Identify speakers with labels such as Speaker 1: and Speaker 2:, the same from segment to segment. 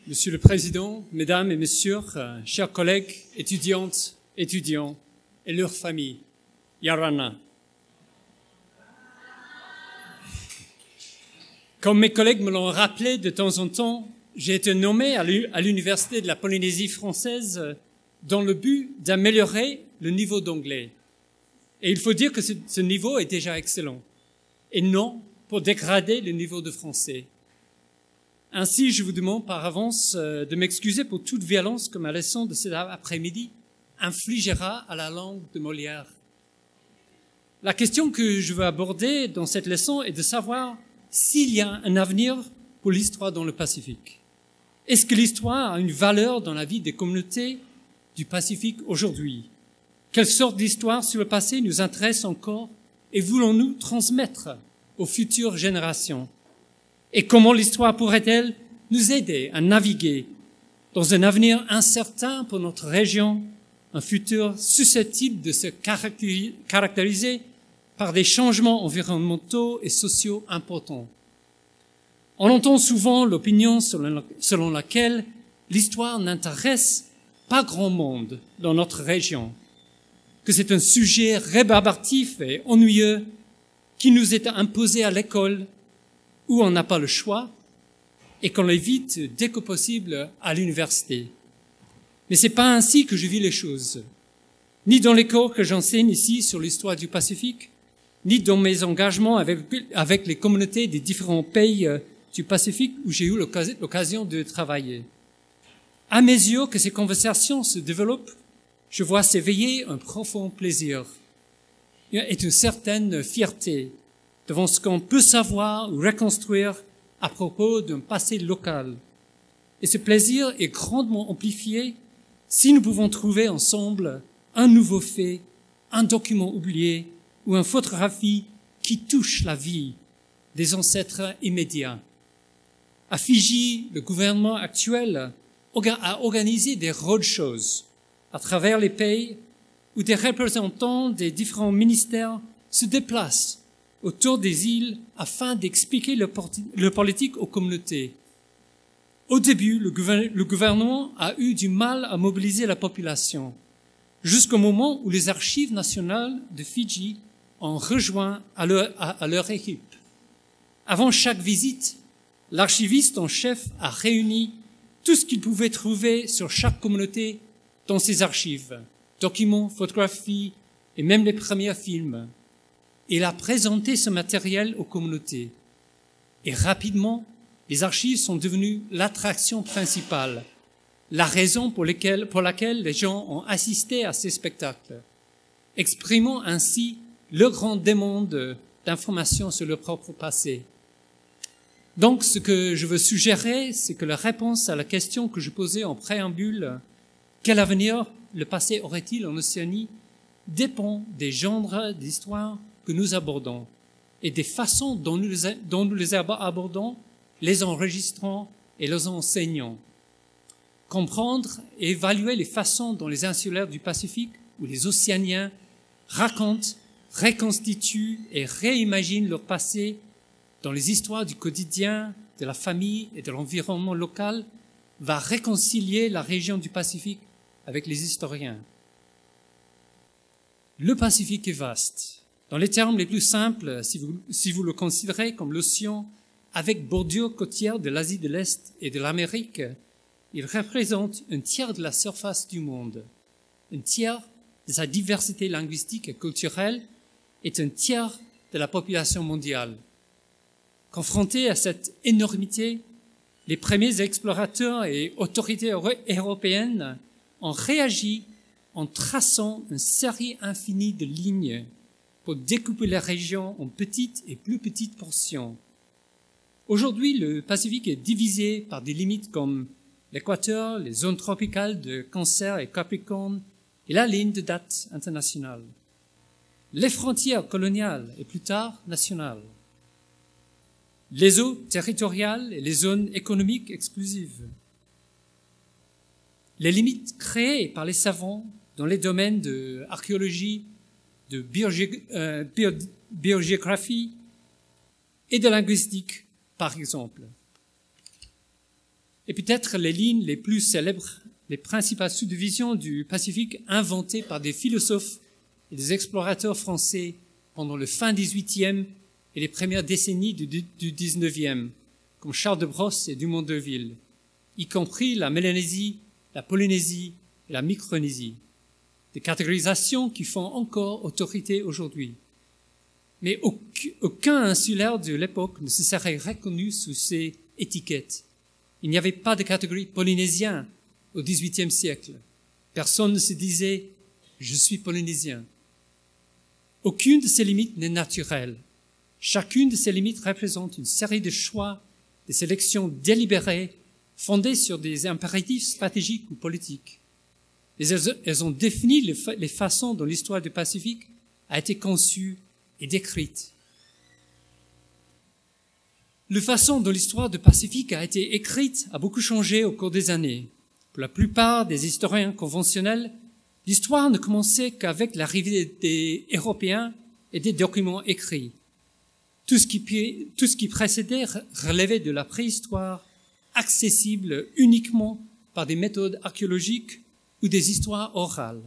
Speaker 1: Monsieur le Président, Mesdames et Messieurs, chers collègues, étudiantes, étudiants et leurs familles, Yarana. Comme mes collègues me l'ont rappelé de temps en temps, j'ai été nommé à l'Université de la Polynésie française dans le but d'améliorer le niveau d'anglais. Et il faut dire que ce niveau est déjà excellent, et non pour dégrader le niveau de français. Ainsi, je vous demande par avance de m'excuser pour toute violence que ma leçon de cet après-midi infligera à la langue de Molière. La question que je veux aborder dans cette leçon est de savoir s'il y a un avenir pour l'histoire dans le Pacifique. Est-ce que l'histoire a une valeur dans la vie des communautés du Pacifique aujourd'hui? Quelle sorte d'histoire sur le passé nous intéresse encore et voulons-nous transmettre aux futures générations? Et comment l'histoire pourrait-elle nous aider à naviguer dans un avenir incertain pour notre région, un futur susceptible de se caractériser par des changements environnementaux et sociaux importants? On entend souvent l'opinion selon laquelle l'histoire n'intéresse pas grand monde dans notre région, que c'est un sujet rébarbatif et ennuyeux qui nous est imposé à l'école où on n'a pas le choix et qu'on l'évite dès que possible à l'université. Mais c'est pas ainsi que je vis les choses, ni dans les cours que j'enseigne ici sur l'histoire du Pacifique, ni dans mes engagements avec les communautés des différents pays du Pacifique où j'ai eu l'occasion de travailler. À mesure que ces conversations se développent, je vois s'éveiller un profond plaisir et une certaine fierté devant ce qu'on peut savoir ou reconstruire à propos d'un passé local. Et ce plaisir est grandement amplifié si nous pouvons trouver ensemble un nouveau fait, un document oublié ou une photographie qui touche la vie des ancêtres immédiats. À Fidji, le gouvernement actuel a organisé des roadshows à travers les pays où des représentants des différents ministères se déplacent autour des îles afin d'expliquer leur politique aux communautés. Au début, le gouvernement a eu du mal à mobiliser la population, jusqu'au moment où les archives nationales de Fidji ont rejoint à leur équipe. Avant chaque visite, l'archiviste en chef a réuni tout ce qu'il pouvait trouver sur chaque communauté dans ses archives, documents, photographies et même les premiers films. Il a présenté ce matériel aux communautés. Et rapidement, les archives sont devenues l'attraction principale, la raison pour laquelle les gens ont assisté à ces spectacles, exprimant ainsi leur grande demande d'informations sur leur propre passé. Donc, ce que je veux suggérer, c'est que la réponse à la question que je posais en préambule, quel avenir le passé aurait-il en Océanie, dépend des genres d'histoire que nous abordons et des façons dont nous les abordons, les enregistrons et les enseignons. Comprendre et évaluer les façons dont les insulaires du Pacifique ou les Océaniens racontent, reconstituent et réimaginent leur passé dans les histoires du quotidien, de la famille et de l'environnement local va réconcilier la région du Pacifique avec les historiens. Le Pacifique est vaste. Dans les termes les plus simples, si vous le considérez comme l'océan avec bordure côtière de l'Asie de l'Est et de l'Amérique, il représente un tiers de la surface du monde, un tiers de sa diversité linguistique et culturelle et un tiers de la population mondiale. Confrontés à cette énormité, les premiers explorateurs et autorités européennes ont réagi en traçant une série infinie de lignes pour découper la région en petites et plus petites portions. Aujourd'hui, le Pacifique est divisé par des limites comme l'équateur, les zones tropicales de Cancer et Capricorne et la ligne de date internationale. Les frontières coloniales et plus tard nationales. Les eaux territoriales et les zones économiques exclusives. Les limites créées par les savants dans les domaines de archéologie, de biogéographie et de linguistique, par exemple. et peut-être les lignes les plus célèbres, les principales subdivisions du Pacifique inventées par des philosophes et des explorateurs français pendant le fin XVIIIe et les premières décennies du XIXe, comme Charles de Brosse et Dumont d'Urville, y compris la Mélanésie, la Polynésie et la Micronésie, des catégorisations qui font encore autorité aujourd'hui. Mais aucun insulaire de l'époque ne se serait reconnu sous ces étiquettes. Il n'y avait pas de catégorie polynésien au XVIIIe siècle. Personne ne se disait « je suis polynésien ». Aucune de ces limites n'est naturelle. Chacune de ces limites représente une série de choix, de sélections délibérées, fondées sur des impératifs stratégiques ou politiques. Elles ont défini les façons dont l'histoire du Pacifique a été conçue et décrite. La façon dont l'histoire du Pacifique a été écrite a beaucoup changé au cours des années. Pour la plupart des historiens conventionnels, l'histoire ne commençait qu'avec l'arrivée des Européens et des documents écrits. Tout ce qui précédait relevait de la préhistoire, accessible uniquement par des méthodes archéologiques ou des histoires orales.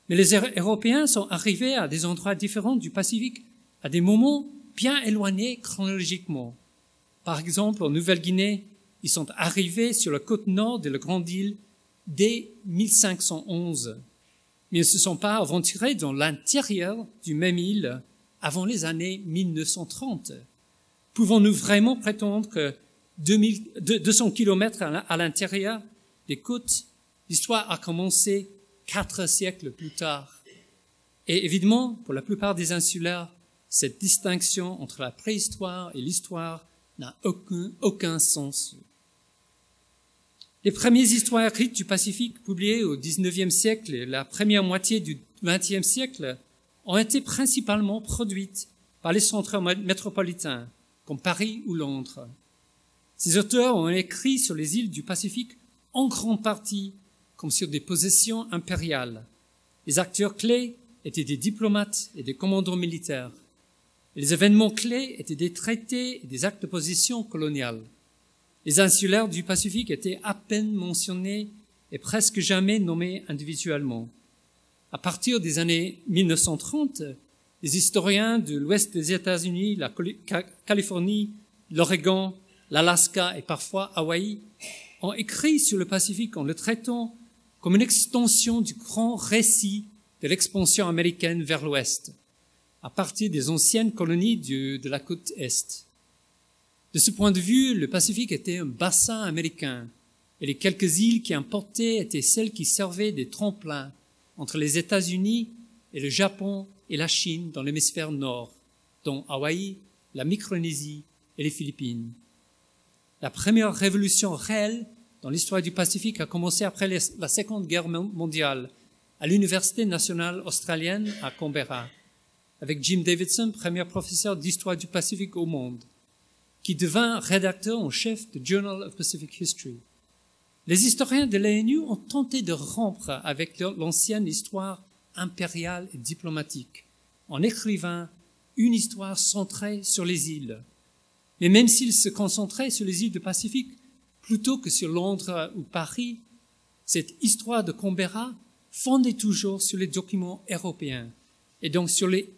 Speaker 1: Mais les Européens sont arrivés à des endroits différents du Pacifique, à des moments bien éloignés chronologiquement. Par exemple, en Nouvelle-Guinée, ils sont arrivés sur la côte nord de la Grande Île dès 1511. Mais ils ne se sont pas aventurés dans l'intérieur du même île avant les années 1930. Pouvons-nous vraiment prétendre que 200 kilomètres à l'intérieur des côtes, l'histoire a commencé 4 siècles plus tard? Et évidemment, pour la plupart des insulaires, cette distinction entre la préhistoire et l'histoire n'a aucun sens. Les premières histoires écrites du Pacifique, publiées au XIXe siècle et la première moitié du XXe siècle, ont été principalement produites par les centres métropolitains, comme Paris ou Londres. Ces auteurs ont écrit sur les îles du Pacifique en grande partie comme sur des possessions impériales. Les acteurs clés étaient des diplomates et des commandants militaires. Et les événements clés étaient des traités et des actes de possession coloniale. Les insulaires du Pacifique étaient à peine mentionnés et presque jamais nommés individuellement. À partir des années 1930, les historiens de l'ouest des États-Unis, la Californie, l'Oregon, l'Alaska et parfois Hawaï ont écrit sur le Pacifique en le traitant comme une extension du grand récit de l'expansion américaine vers l'ouest, à partir des anciennes colonies de la côte est. De ce point de vue, le Pacifique était un bassin américain, et les quelques îles qui importaient étaient celles qui servaient de tremplin entre les États-Unis et le Japon et la Chine dans l'hémisphère nord, dont Hawaï, la Micronésie et les Philippines. La première révolution réelle dans l'histoire du Pacifique a commencé après la Seconde Guerre mondiale à l'Université nationale australienne à Canberra, avec Jim Davidson, premier professeur d'histoire du Pacifique au monde, qui devint rédacteur en chef du Journal of Pacific History. Les historiens de l'ANU ont tenté de rompre avec l'ancienne histoire impériale et diplomatique en écrivant une histoire centrée sur les îles. Mais même s'ils se concentraient sur les îles du Pacifique plutôt que sur Londres ou Paris, cette histoire de Canberra fondait toujours sur les documents européens et donc sur les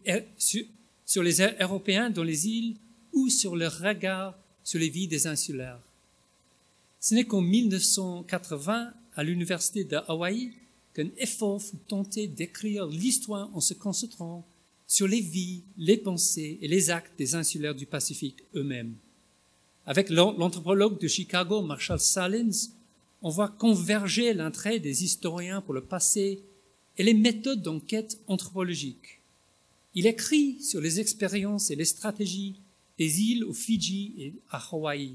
Speaker 1: Européens dans les îles ou sur leur regard sur les vies des insulaires. Ce n'est qu'en 1980, à l'université de Hawaï, qu'un effort fut tenté d'écrire l'histoire en se concentrant sur les vies, les pensées et les actes des insulaires du Pacifique eux-mêmes. Avec l'anthropologue de Chicago, Marshall Sahlins, on voit converger l'intérêt des historiens pour le passé et les méthodes d'enquête anthropologique. Il écrit sur les expériences et les stratégies des îles aux Fidji et à Hawaï,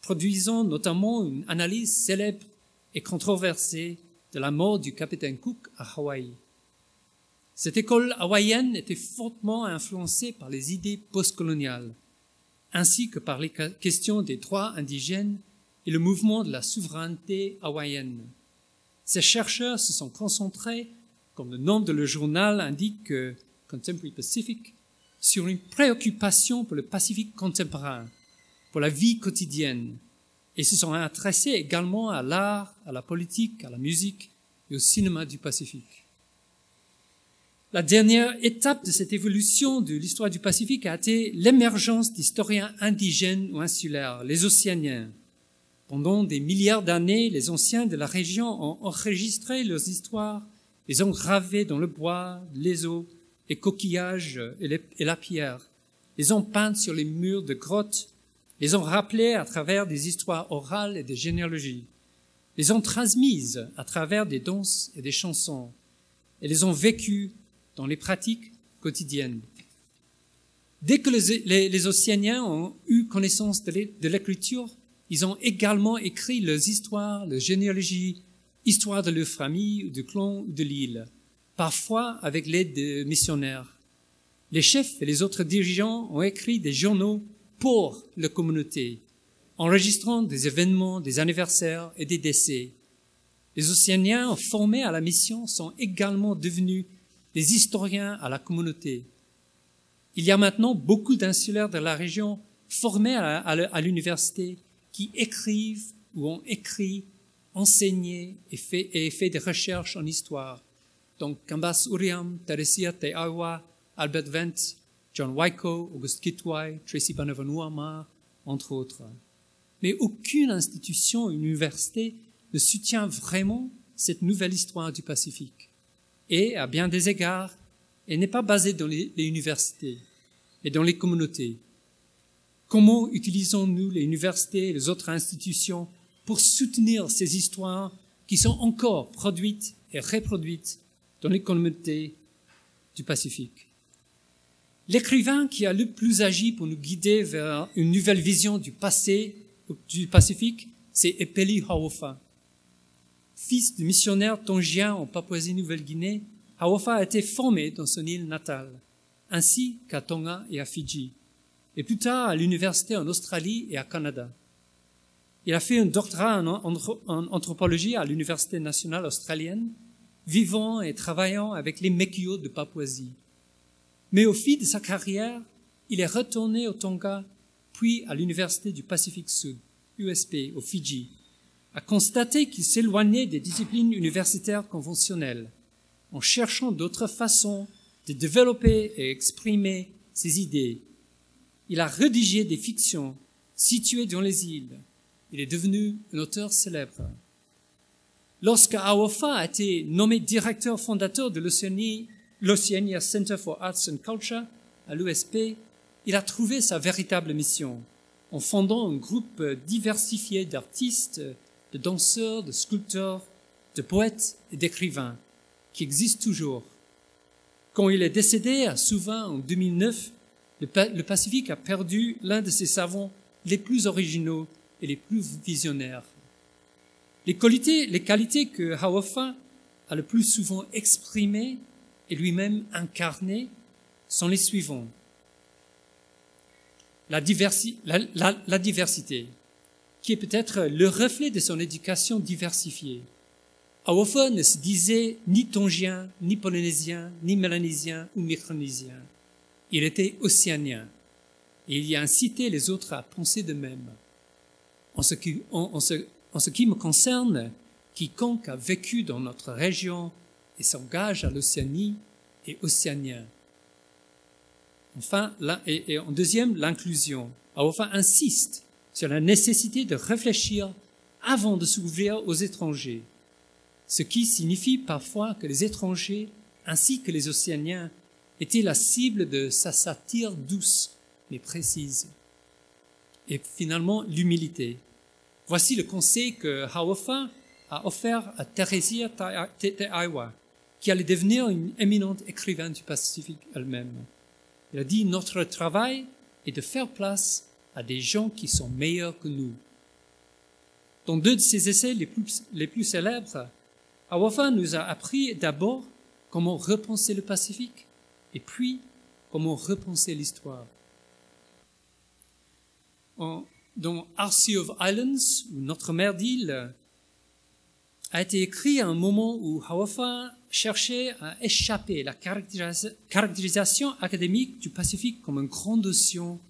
Speaker 1: produisant notamment une analyse célèbre et controversée de la mort du capitaine Cook à Hawaï. Cette école hawaïenne était fortement influencée par les idées postcoloniales, ainsi que par les questions des droits indigènes et le mouvement de la souveraineté hawaïenne. Ces chercheurs se sont concentrés, comme le nom de leur journal indique, Contemporary Pacific, sur une préoccupation pour le Pacifique contemporain, pour la vie quotidienne, et se sont intéressés également à l'art, à la politique, à la musique et au cinéma du Pacifique. La dernière étape de cette évolution de l'histoire du Pacifique a été l'émergence d'historiens indigènes ou insulaires, les Océaniens. Pendant des milliards d'années, les anciens de la région ont enregistré leurs histoires, les ont gravées dans le bois, les eaux, les coquillages et la pierre, les ont peintes sur les murs de grottes, les ont rappelées à travers des histoires orales et des généalogies, les ont transmises à travers des danses et des chansons, et les ont vécues dans les pratiques quotidiennes. Dès que les Océaniens ont eu connaissance de l'écriture, ils ont également écrit leurs histoires, leurs généalogies, histoires de leur famille, du clan ou de l'île, parfois avec l'aide de missionnaires. Les chefs et les autres dirigeants ont écrit des journaux pour la communauté, enregistrant des événements, des anniversaires et des décès. Les Océaniens formés à la mission sont également devenus des historiens à la communauté. Il y a maintenant beaucoup d'insulaires de la région formés à l'université qui écrivent ou ont écrit, enseigné et fait des recherches en histoire. Donc, Kambas Uriam, Teresia Te Awa, Albert Wendt, John Waiko, Auguste Kitwai, Tracy Banavanuama, entre autres. Mais aucune institution ou université ne soutient vraiment cette nouvelle histoire du Pacifique. Et, à bien des égards, elle n'est pas basée dans les universités, mais dans les communautés. Comment utilisons-nous les universités et les autres institutions pour soutenir ces histoires qui sont encore produites et reproduites dans les communautés du Pacifique? L'écrivain qui a le plus agi pour nous guider vers une nouvelle vision du passé du Pacifique, c'est Epeli Hau'ofa. Fils de missionnaire tongien en Papouasie-Nouvelle-Guinée, Hau'ofa a été formé dans son île natale, ainsi qu'à Tonga et à Fidji, et plus tard à l'université en Australie et à Canada. Il a fait un doctorat en anthropologie à l'Université nationale australienne, vivant et travaillant avec les Mekio de Papouasie. Mais au fil de sa carrière, il est retourné au Tonga, puis à l'Université du Pacifique Sud, USP, au Fidji, a constaté qu'il s'éloignait des disciplines universitaires conventionnelles, en cherchant d'autres façons de développer et exprimer ses idées. Il a rédigé des fictions situées dans les îles. Il est devenu un auteur célèbre. Lorsque Hau'ofa a été nommé directeur fondateur de l'Oceania Center for Arts and Culture à l'USP, il a trouvé sa véritable mission en fondant un groupe diversifié d'artistes, de danseurs, de sculpteurs, de poètes et d'écrivains qui existe toujours. Quand il est décédé à Souvin en 2009, le Pacifique a perdu l'un de ses savants les plus originaux et les plus visionnaires. Les qualités que Hau'ofa a le plus souvent exprimées et lui-même incarnées sont les suivantes. La diversité, qui est peut-être le reflet de son éducation diversifiée. Hau'ofa ne se disait ni tongien, ni polynésien, ni mélanésien ou micronésien. Il était océanien et il y a incité les autres à penser de même. En ce qui me concerne, quiconque a vécu dans notre région et s'engage à l'Océanie est océanien. Enfin, en deuxième, l'inclusion. Hau'ofa insiste sur la nécessité de réfléchir avant de s'ouvrir aux étrangers, ce qui signifie parfois que les étrangers, ainsi que les Océaniens, étaient la cible de sa satire douce mais précise. Et finalement, l'humilité. Voici le conseil que Hau'ofa a offert à Teresia Te Awa, qui allait devenir une éminente écrivaine du Pacifique elle-même. Il a dit « Notre travail est de faire place à des gens qui sont meilleurs que nous. » Dans deux de ses essais les plus célèbres, Hau'ofa nous a appris d'abord comment repenser le Pacifique et puis comment repenser l'histoire. Dans Our Sea of Islands, ou Notre mer d'île, a été écrit à un moment où Hau'ofa cherchait à échapper à la caractérisation académique du Pacifique comme une grande océan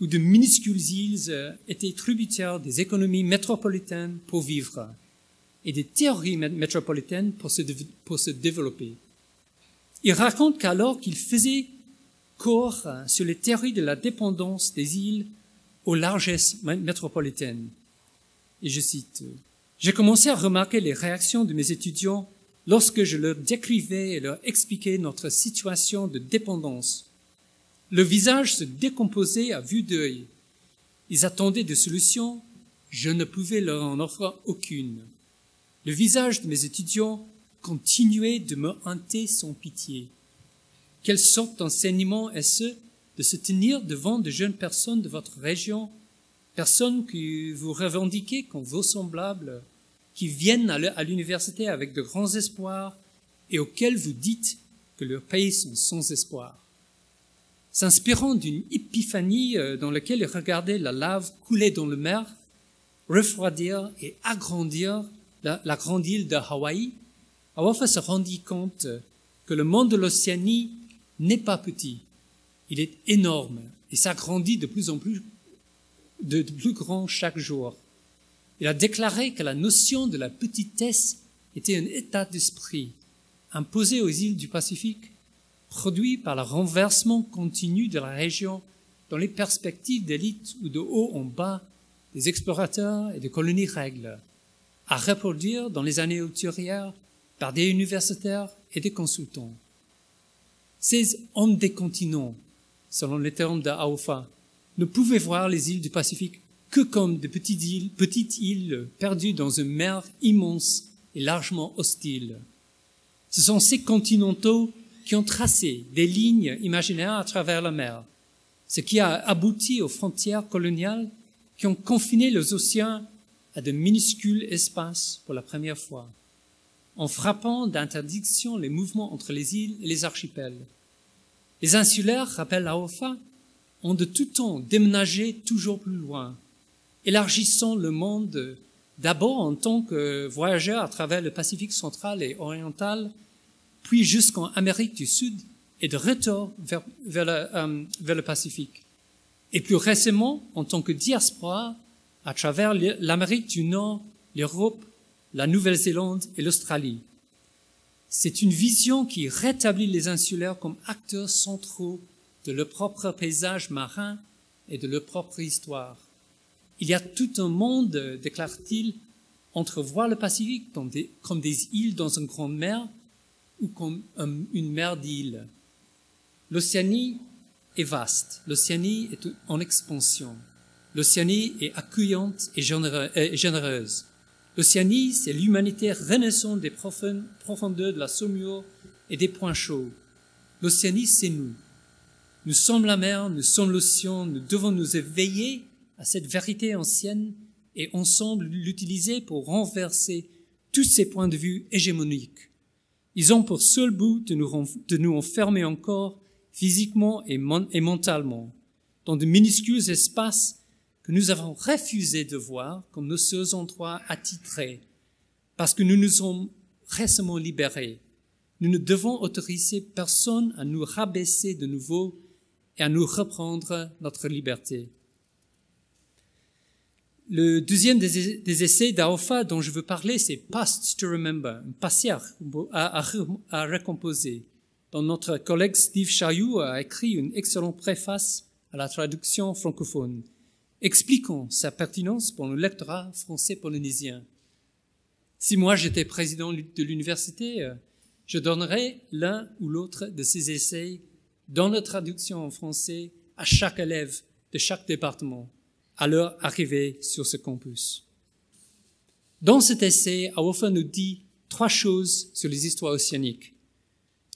Speaker 1: où de minuscules îles étaient tributaires des économies métropolitaines pour vivre et des théories métropolitaines pour se développer. Il raconte qu'alors qu'il faisait cours sur les théories de la dépendance des îles aux largesses métropolitaines. Et je cite, « J'ai commencé à remarquer les réactions de mes étudiants lorsque je leur décrivais et leur expliquais notre situation de dépendance. Le visage se décomposait à vue d'œil. Ils attendaient des solutions, je ne pouvais leur en offrir aucune. Le visage de mes étudiants continuait de me hanter sans pitié. Quelle sorte d'enseignement est-ce de se tenir devant de jeunes personnes de votre région, personnes que vous revendiquez comme vos semblables, qui viennent à l'université avec de grands espoirs et auxquels vous dites que leurs pays sont sans espoir. » S'inspirant d'une épiphanie dans laquelle il regardait la lave couler dans le mer, refroidir et agrandir la grande île de Hawaï, Aofa se rendit compte que le monde de l'Océanie n'est pas petit. Il est énorme et s'agrandit de plus en plus grand chaque jour. Il a déclaré que la notion de la petitesse était un état d'esprit imposé aux îles du Pacifique, produit par le renversement continu de la région dans les perspectives d'élite ou de haut en bas des explorateurs et des colonies règles, à reproduire dans les années ultérieures par des universitaires et des consultants. Ces hommes des continents, selon les termes de Aofa, ne pouvaient voir les îles du Pacifique que comme de petites îles perdues dans une mer immense et largement hostile. Ce sont ces continentaux qui ont tracé des lignes imaginaires à travers la mer, ce qui a abouti aux frontières coloniales qui ont confiné les océans à de minuscules espaces pour la première fois, en frappant d'interdiction les mouvements entre les îles et les archipels. Les insulaires, rappelle Aofa, ont de tout temps déménagé toujours plus loin, élargissant le monde d'abord en tant que voyageurs à travers le Pacifique central et oriental, puis jusqu'en Amérique du Sud et de retour vers le Pacifique. Et plus récemment, en tant que diaspora, à travers l'Amérique du Nord, l'Europe, la Nouvelle-Zélande et l'Australie. C'est une vision qui rétablit les insulaires comme acteurs centraux de leur propre paysage marin et de leur propre histoire. Il y a tout un monde, déclare-t-il, entre voir le Pacifique comme des îles dans une grande mer ou comme une mer d'îles. L'Océanie est vaste, l'Océanie est en expansion, l'Océanie est accueillante et généreuse. L'Océanie, c'est l'humanité renaissante des profondeurs de la saumure et des points chauds. L'Océanie, c'est nous. Nous sommes la mer, nous sommes l'océan, nous devons nous éveiller à cette vérité ancienne et ensemble l'utiliser pour renverser tous ces points de vue hégémoniques. Ils ont pour seul but de nous enfermer encore physiquement et mentalement dans de minuscules espaces que nous avons refusé de voir comme nos seuls endroits attitrés parce que nous nous sommes récemment libérés. Nous ne devons autoriser personne à nous rabaisser de nouveau et à nous reprendre notre liberté. Le deuxième des essais d'Aofa dont je veux parler, c'est Past to Remember, un passé à recomposer, dont notre collègue Steve Chailloux a écrit une excellente préface à la traduction francophone, expliquant sa pertinence pour le lectorat français polynésien. Si moi j'étais président de l'université, je donnerais l'un ou l'autre de ces essais dans la traduction en français à chaque élève de chaque département à leur arrivée sur ce campus. Dans cet essai, Aofa nous dit 3 choses sur les histoires océaniques.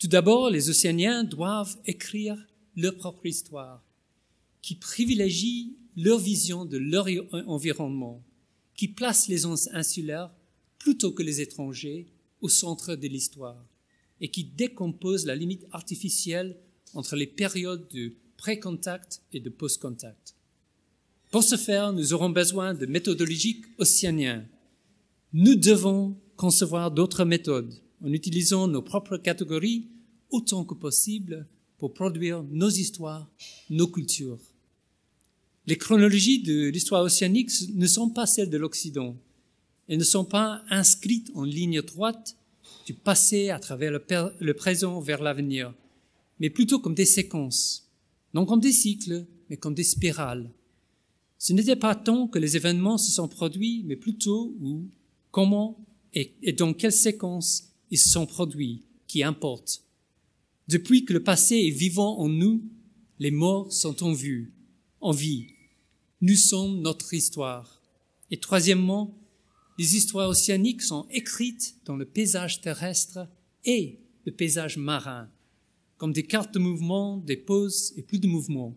Speaker 1: Tout d'abord, les Océaniens doivent écrire leur propre histoire, qui privilégie leur vision de leur environnement, qui place les insulaires plutôt que les étrangers au centre de l'histoire et qui décompose la limite artificielle entre les périodes de pré-contact et de post-contact. Pour ce faire, nous aurons besoin de méthodologies océaniennes. Nous devons concevoir d'autres méthodes en utilisant nos propres catégories autant que possible pour produire nos histoires, nos cultures. Les chronologies de l'histoire océanique ne sont pas celles de l'Occident. Elles ne sont pas inscrites en ligne droite du passé à travers le présent vers l'avenir, mais plutôt comme des séquences, non comme des cycles, mais comme des spirales. Ce n'était pas tant que les événements se sont produits, mais plutôt où, comment et dans quelle séquence ils se sont produits, qui importe. Depuis que le passé est vivant en nous, les morts sont en vie. Nous sommes notre histoire. Et troisièmement, les histoires océaniques sont écrites dans le paysage terrestre et le paysage marin, comme des cartes de mouvement, des pauses et plus de mouvement.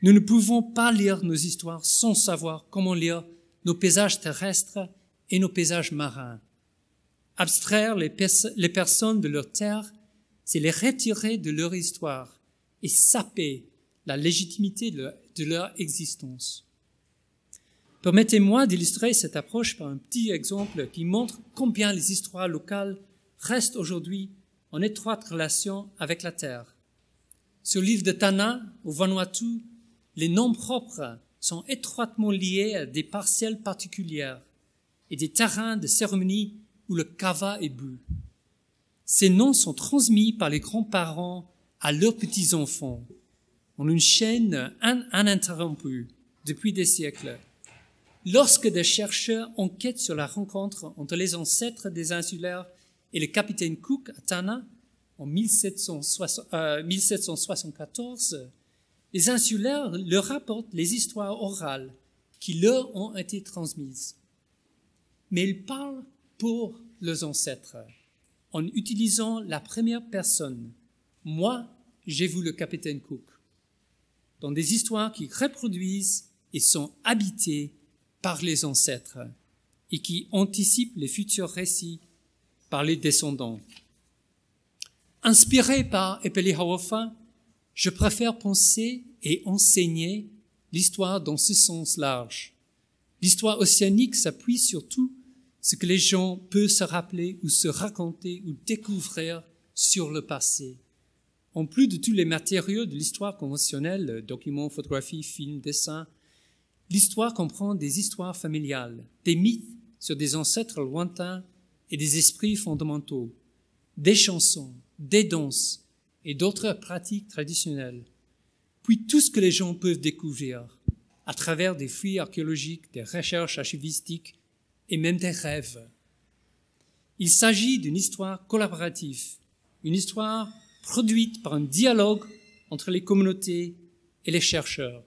Speaker 1: Nous ne pouvons pas lire nos histoires sans savoir comment lire nos paysages terrestres et nos paysages marins. Abstraire les personnes de leur terre, c'est les retirer de leur histoire et saper la légitimité de leur existence. Permettez-moi d'illustrer cette approche par un petit exemple qui montre combien les histoires locales restent aujourd'hui en étroite relation avec la terre. Sur l'île de Tanna, au Vanuatu, les noms propres sont étroitement liés à des parcelles particulières et des terrains de cérémonie où le kava est bu. Ces noms sont transmis par les grands-parents à leurs petits-enfants en une chaîne ininterrompue depuis des siècles. Lorsque des chercheurs enquêtent sur la rencontre entre les ancêtres des insulaires et le capitaine Cook à Tanna en 1774, les insulaires leur rapportent les histoires orales qui leur ont été transmises. Mais ils parlent pour leurs ancêtres en utilisant la première personne. Moi, j'ai vu le capitaine Cook. Dans des histoires qui reproduisent et sont habitées par les ancêtres et qui anticipent les futurs récits par les descendants. Inspiré par Epeli Hau'ofa, je préfère penser et enseigner l'histoire dans ce sens large. L'histoire océanique s'appuie sur tout ce que les gens peuvent se rappeler ou se raconter ou découvrir sur le passé. En plus de tous les matériaux de l'histoire conventionnelle, documents, photographies, films, dessins, l'histoire comprend des histoires familiales, des mythes sur des ancêtres lointains et des esprits fondamentaux, des chansons, des danses et d'autres pratiques traditionnelles, puis tout ce que les gens peuvent découvrir à travers des fouilles archéologiques, des recherches archivistiques et même des rêves. Il s'agit d'une histoire collaborative, une histoire produite par un dialogue entre les communautés et les chercheurs.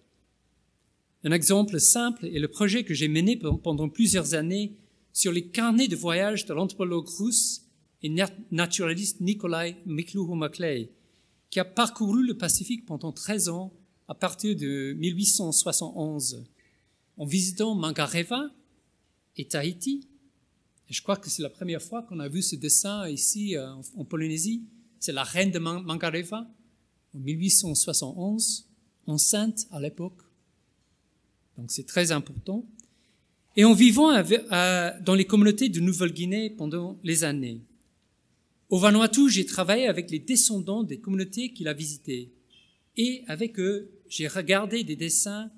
Speaker 1: Un exemple simple est le projet que j'ai mené pendant plusieurs années sur les carnets de voyage de l'anthropologue russe et naturaliste Nikolai Mikhloumou-Maclay, qui a parcouru le Pacifique pendant 13 ans à partir de 1871, en visitant Mangareva et Tahiti. Et je crois que c'est la première fois qu'on a vu ce dessin ici en Polynésie. C'est la reine de Mangareva, en 1871, enceinte à l'époque. Donc c'est très important. Et en vivant dans les communautés de Nouvelle-Guinée pendant les années. Au Vanuatu, j'ai travaillé avec les descendants des communautés qu'il a visitées. Et avec eux, j'ai regardé des dessins.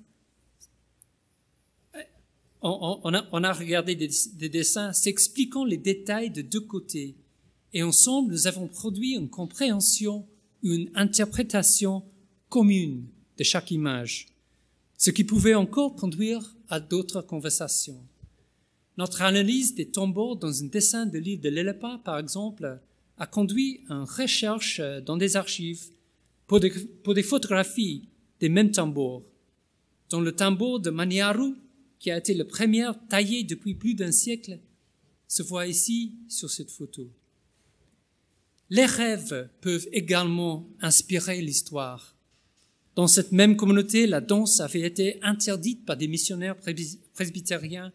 Speaker 1: On a regardé des dessins s'expliquant les détails de deux côtés. Et ensemble, nous avons produit une compréhension, une interprétation commune de chaque image, ce qui pouvait encore conduire à d'autres conversations. Notre analyse des tambours dans un dessin de l'île de Lelepa, par exemple, a conduit à une recherche dans des archives pour des photographies des mêmes tambours. Dans le tambour de Maniaru, qui a été le premier taillé depuis plus d'un siècle, se voit ici sur cette photo. Les rêves peuvent également inspirer l'histoire. Dans cette même communauté, la danse avait été interdite par des missionnaires presbytériens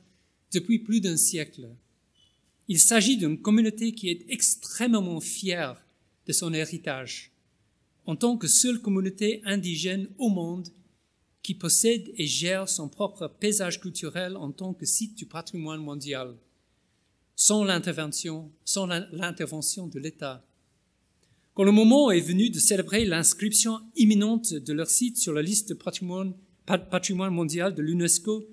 Speaker 1: depuis plus d'un siècle. Il s'agit d'une communauté qui est extrêmement fière de son héritage, en tant que seule communauté indigène au monde qui possède et gère son propre paysage culturel en tant que site du patrimoine mondial, sans l'intervention de l'État. Quand le moment est venu de célébrer l'inscription imminente de leur site sur la liste de patrimoine patrimoine mondial de l'UNESCO,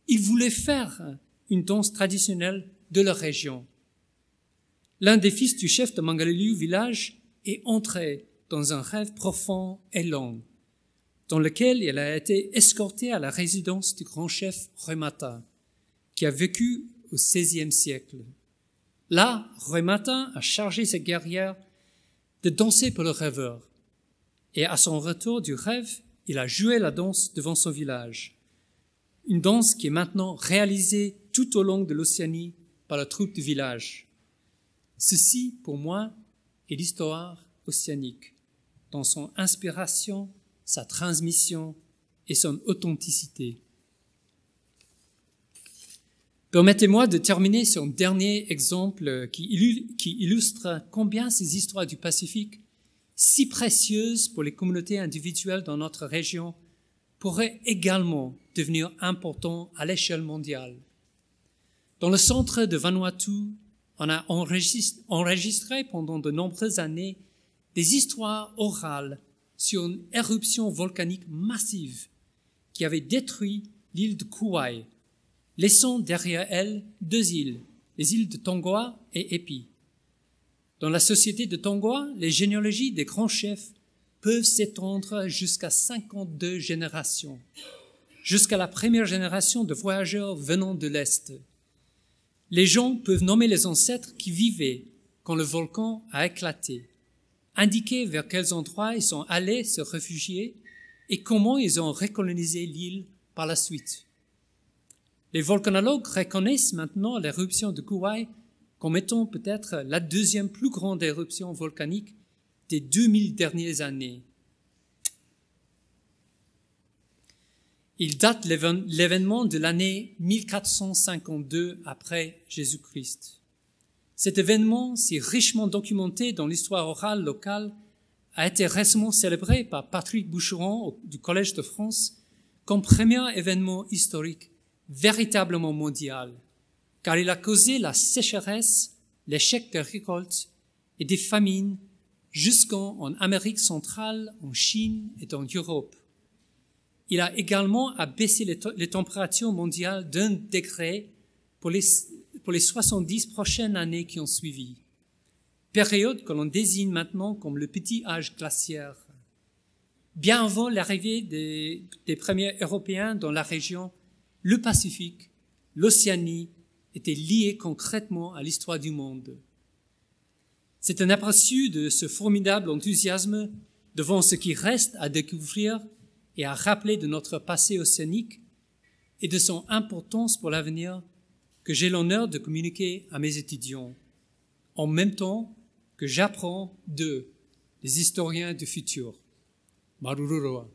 Speaker 1: ils voulaient faire une danse traditionnelle de leur région. L'un des fils du chef de Mangaliliu village est entré dans un rêve profond et long, dans lequel il a été escorté à la résidence du grand chef Roemata, qui a vécu au XVIe siècle. Là, Roemata a chargé ses guerrières de danser pour le rêveur. Et à son retour du rêve, il a joué la danse devant son village. Une danse qui est maintenant réalisée tout au long de l'Océanie par la troupe du village. Ceci, pour moi, est l'histoire océanique, dans son inspiration, sa transmission et son authenticité. Permettez-moi de terminer sur un dernier exemple qui illustre combien ces histoires du Pacifique, si précieuses pour les communautés individuelles dans notre région, pourraient également devenir importantes à l'échelle mondiale. Dans le centre de Vanuatu, on a enregistré pendant de nombreuses années des histoires orales sur une éruption volcanique massive qui avait détruit l'île de Kauai, laissant derrière elle 2 îles, les îles de Tongawa et Epi. Dans la société de Tongawa, les généalogies des grands chefs peuvent s'étendre jusqu'à 52 générations, jusqu'à la première génération de voyageurs venant de l'Est. Les gens peuvent nommer les ancêtres qui vivaient quand le volcan a éclaté, indiquer vers quels endroits ils sont allés se réfugier et comment ils ont recolonisé l'île par la suite. Les volcanologues reconnaissent maintenant l'éruption de Kauai comme étant peut-être la 2e plus grande éruption volcanique des 2000 dernières années. Il date l'événement de l'année 1452 après Jésus-Christ. Cet événement, si richement documenté dans l'histoire orale locale, a été récemment célébré par Patrick Boucheron du Collège de France comme premier événement historique véritablement mondial, car il a causé la sécheresse, l'échec des récoltes et des famines jusqu'en Amérique centrale, en Chine et en Europe. Il a également abaissé les températures mondiales d'1 degré pour les 70 prochaines années qui ont suivi, période que l'on désigne maintenant comme le petit âge glaciaire. Bien avant l'arrivée des premiers Européens dans la région, le Pacifique, l'Océanie étaient liés concrètement à l'histoire du monde. C'est un aperçu de ce formidable enthousiasme devant ce qui reste à découvrir et à rappeler de notre passé océanique et de son importance pour l'avenir que j'ai l'honneur de communiquer à mes étudiants, en même temps que j'apprends d'eux, les historiens du futur. Marururoa.